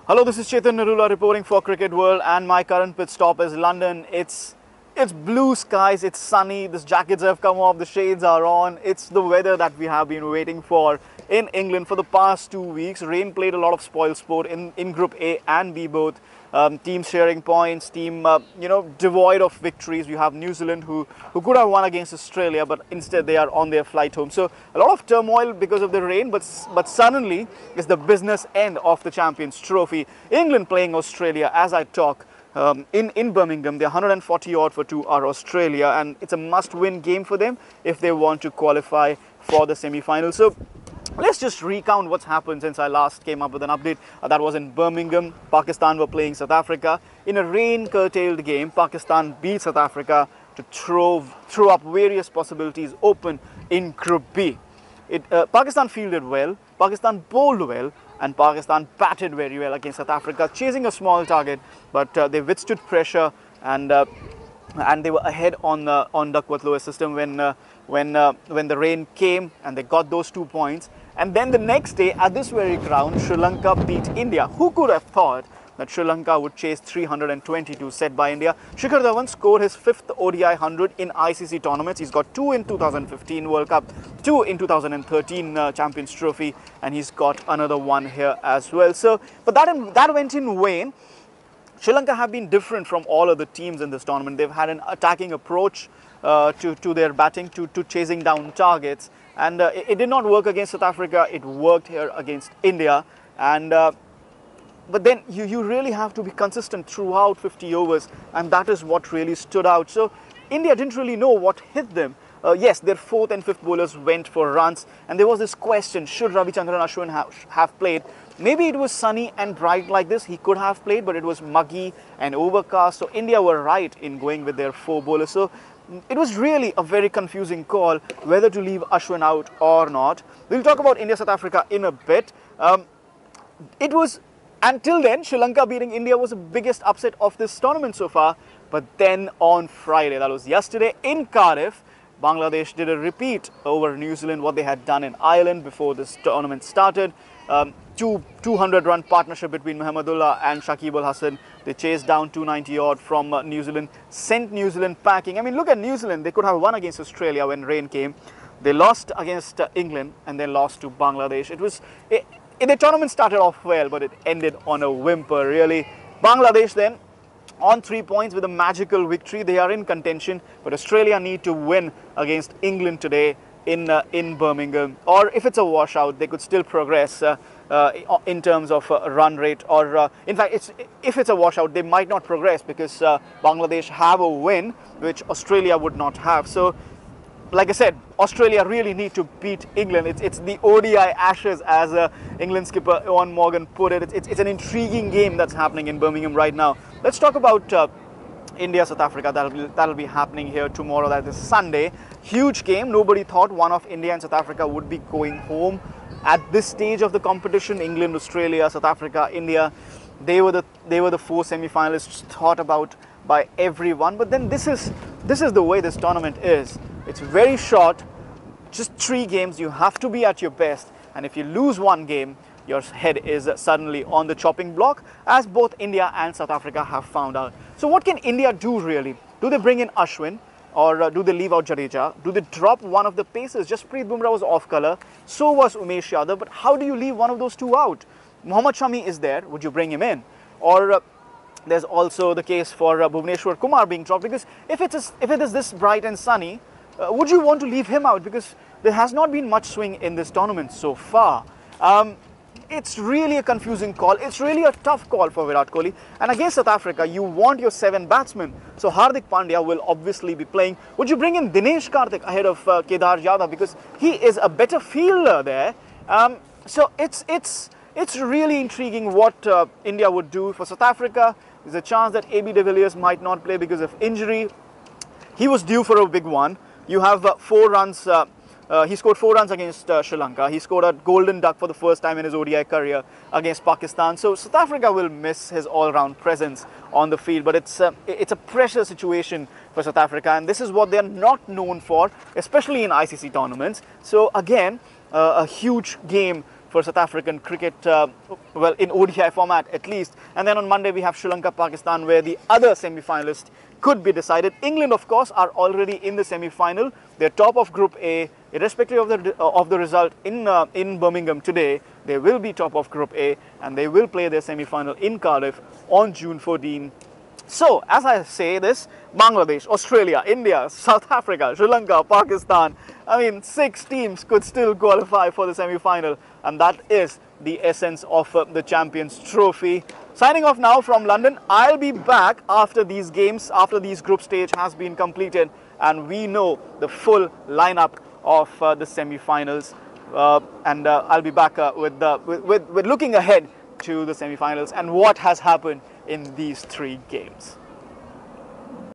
Hello, this is Chetan Narula reporting for Cricket World, and my current pit stop is London. It's blue skies, it's sunny, the jackets have come off, the shades are on. It's the weather that we have been waiting for in England for the past 2 weeks. Rain played a lot of spoil sport in Group A and B both. Teams sharing points, team devoid of victories. You have New Zealand who could have won against Australia, but instead they are on their flight home. So a lot of turmoil because of the rain, but suddenly it's the business end of the Champions Trophy. England playing Australia as I talk. In Birmingham, they're 140 odd for 2 are Australia, and it's a must-win game for them if they want to qualify for the semi-final. So let's just recount what's happened since I last came up with an update. That was in Birmingham. Pakistan were playing South Africa. In a rain-curtailed game, Pakistan beat South Africa to throw up various possibilities open in Group B. Pakistan fielded well, Pakistan bowled well, and Pakistan batted very well against South Africa, chasing a small target, but they withstood pressure and they were ahead on Duckworth-Lewis system when the rain came, and they got those 2 points. And then the next day at this very ground, Sri Lanka beat India. Who could have thought that Sri Lanka would chase 322 set by India? Shikhar Dhawan scored his 5th ODI 100 in ICC tournaments. He's got 2 in 2015 World Cup, 2 in 2013 Champions Trophy, and he's got another 1 here as well. So, but that went in vain. Sri Lanka have been different from all other teams in this tournament. They've had an attacking approach to their batting, to chasing down targets, and it did not work against South Africa. It worked here against India, and but then you really have to be consistent throughout 50 overs, and that is what really stood out. So India didn't really know what hit them. Yes, their 4th and 5th bowlers went for runs, and there was this question, should Ravichandran Ashwin have played? Maybe it was sunny and bright like this, he could have played, but it was muggy and overcast. So India were right in going with their 4 bowlers. So it was really a very confusing call whether to leave Ashwin out or not. We'll talk about India-South Africa in a bit. Until then, Sri Lanka beating India was the biggest upset of this tournament so far. But then on Friday, that was yesterday in Cardiff, Bangladesh did a repeat over New Zealand, what they had done in Ireland before this tournament started. 200-run partnership between Mahmudullah and Shakib Al Hasan. They chased down 290 odd from New Zealand, sent New Zealand packing. I mean, look at New Zealand. They could have won against Australia when rain came. They lost against England and then lost to Bangladesh. The tournament started off well, but it ended on a whimper, really. Bangladesh then on 3 points with a magical victory. They are in contention, but Australia need to win against England today in Birmingham. Or if it's a washout, they could still progress in terms of run rate. Or in fact, if it's a washout, they might not progress because Bangladesh have a win, which Australia would not have. So, like I said, Australia really need to beat England. It's the ODI Ashes, as England skipper Eoin Morgan put it. It's an intriguing game that's happening in Birmingham right now. Let's talk about India-South Africa. That'll be happening here tomorrow. That is Sunday. Huge game. Nobody thought one of India and South Africa would be going home at this stage of the competition. England, Australia, South Africa, India. They were the 4 semi-finalists thought about by everyone. But then this is the way this tournament is. It's very short, just 3 games. You have to be at your best, and if you lose one game, your head is suddenly on the chopping block, as both India and South Africa have found out. So what can India do really? Do they bring in Ashwin, or do they leave out Jadeja? Do they drop one of the pacers? Jasprit Bumrah was off colour, so was Umesh Yadav, but how do you leave one of those 2 out? Mohammad Shami is there, would you bring him in? Or there's also the case for Bhuvneshwar Kumar being dropped, because if it is this bright and sunny, would you want to leave him out? Because there has not been much swing in this tournament so far. It's really a confusing call. It's really a tough call for Virat Kohli. And against South Africa, you want your 7 batsmen. So Hardik Pandya will obviously be playing. Would you bring in Dinesh Karthik ahead of Kedar Jadhav? Because he is a better fielder there. So it's really intriguing what India would do. For South Africa, there's a chance that AB de Villiers might not play because of injury. He was due for a big one. You have 4 runs. He scored 4 runs against Sri Lanka. He scored a golden duck for the first time in his ODI career against Pakistan. So South Africa will miss his all-round presence on the field. But it's a pressure situation for South Africa, and this is what they're not known for, especially in ICC tournaments. So again, a huge game for South African cricket, well, in ODI format at least. And then on Monday we have Sri Lanka, Pakistan, where the other semi-finalist could be decided. England, of course, are already in the semi-final. They're top of Group A, irrespective of the result in Birmingham today. They will be top of Group A, and they will play their semi-final in Cardiff on June 14. So, as I say this, Bangladesh, Australia, India, South Africa, Sri Lanka, Pakistan, I mean, 6 teams could still qualify for the semi-final, and that is the essence of the Champions Trophy. Signing off now from London. I'll be back after these games, after these group stage has been completed, and we know the full lineup of the semi-finals. And I'll be back with looking ahead to the semi-finals and what has happened in these 3 games.